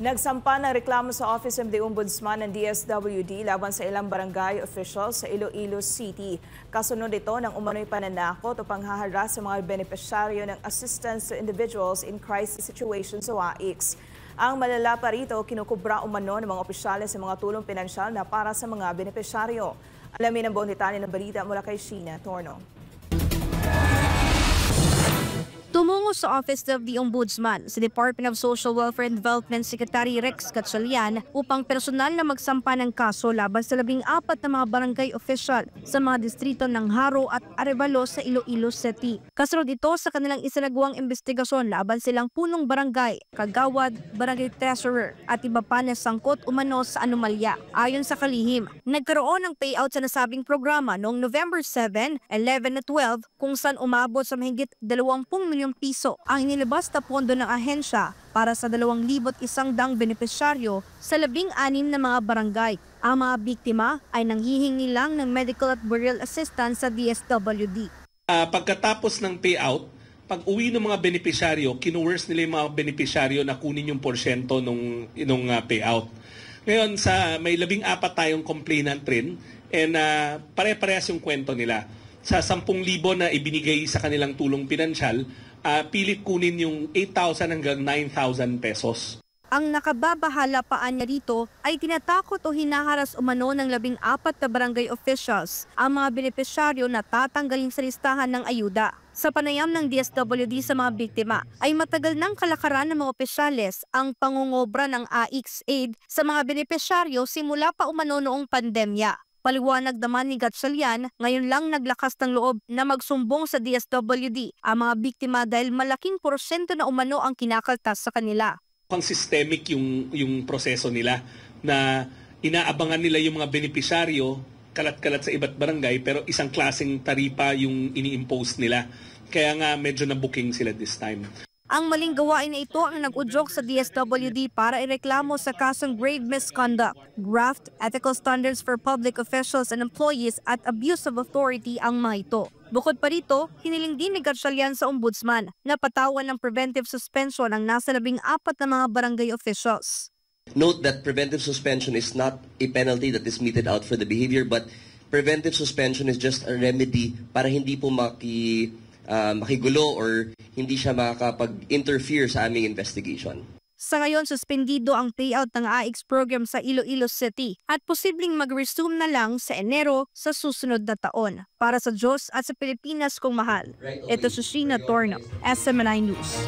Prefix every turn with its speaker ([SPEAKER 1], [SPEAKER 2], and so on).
[SPEAKER 1] Nagsampa ng reklamo sa Office of the Ombudsman ng DSWD laban sa ilang barangay officials sa Iloilo City. Kasunod ito ng umano'y pananakot o panghaharas sa mga benepisyaryo ng Assistance to Individuals in Crisis Situations o AICS. Ang malala pa rito, kinukubra umano ng mga opisyales sa mga tulong pinansyal na para sa mga benepisyaryo. Alamin ang buong detalye ng balita mula kay Sheena Torno.
[SPEAKER 2] Tumungo sa Office of the Ombudsman sa Department of Social Welfare and Development Secretary Rex Gatchalian upang personal na magsampa ng kaso laban sa 14 na mga barangay official sa mga distrito ng Haro at Arevalo sa Iloilo City. Kasunod ito sa kanilang isinagawang investigasyon laban silang punong barangay, kagawad, barangay treasurer at iba pa na sangkot umano sa anomalya. Ayon sa kalihim, nagkaroon ng payout sa nasabing programa noong November 7, 11 at 12 kung saan umabot sa mahigit 20 milyong piso ang inilabas na pondo ng ahensya para sa 2,100 benepisyaryo sa 16 na mga barangay. Ang mga biktima ay nanghihingi lang ng medical at burial assistance sa DSWD.
[SPEAKER 3] Pagkatapos ng payout, pag uwi ng mga benepisyaryo, kinuwers nila yung mga benepisyaryo na kunin yung porsyento nung payout. Ngayon, may 14 tayong complainant rin and pare-parehas yung kwento nila. Sa 10,000 na ibinigay sa kanilang tulong pinansyal, pilit kunin yung 8,000 hanggang 9,000 pesos.
[SPEAKER 2] Ang nakababahala paan niya rito ay tinatakot o hinaharas umano ng 14 na barangay officials ang mga benepisyaryo na tatanggalin sa listahan ng ayuda. Sa panayam ng DSWD sa mga biktima ay matagal ng kalakaran ng mga opisyales ang pangungobra ng AICS aid sa mga benepisyaryo simula pa umano noong pandemya. Paliwanag naman ni Gatchalian, ngayon lang naglakas ng loob na magsumbong sa DSWD ang mga biktima dahil malaking porsyento na umano ang kinakaltas sa kanila.
[SPEAKER 3] Pang systemic yung proseso nila na inaabangan nila yung mga benepisyaryo kalat-kalat sa iba't barangay pero isang klaseng taripa yung ini-impose nila. Kaya nga medyo na-booking sila this time.
[SPEAKER 2] Ang maling gawain na ito ang nag-udyok sa DSWD para ireklamo sa kasong grave misconduct, graft, ethical standards for public officials and employees at abuse of authority ang mga ito. Bukod pa rito, hiniling din ni Gatchalian sa Ombudsman na patawan ng preventive suspension ang nasa 14 na mga barangay officials.
[SPEAKER 4] Note that preventive suspension is not a penalty that is meted out for the behavior, but preventive suspension is just a remedy para hindi po makigulo or hindi siya makakapag-interfere sa aming investigation.
[SPEAKER 2] Sa ngayon, suspendido ang payout ng AICS program sa Iloilo City at posibleng mag-resume na lang sa Enero sa susunod na taon. Para sa Diyos at sa Pilipinas kong mahal, ito si Sheena Torno, SMNI News.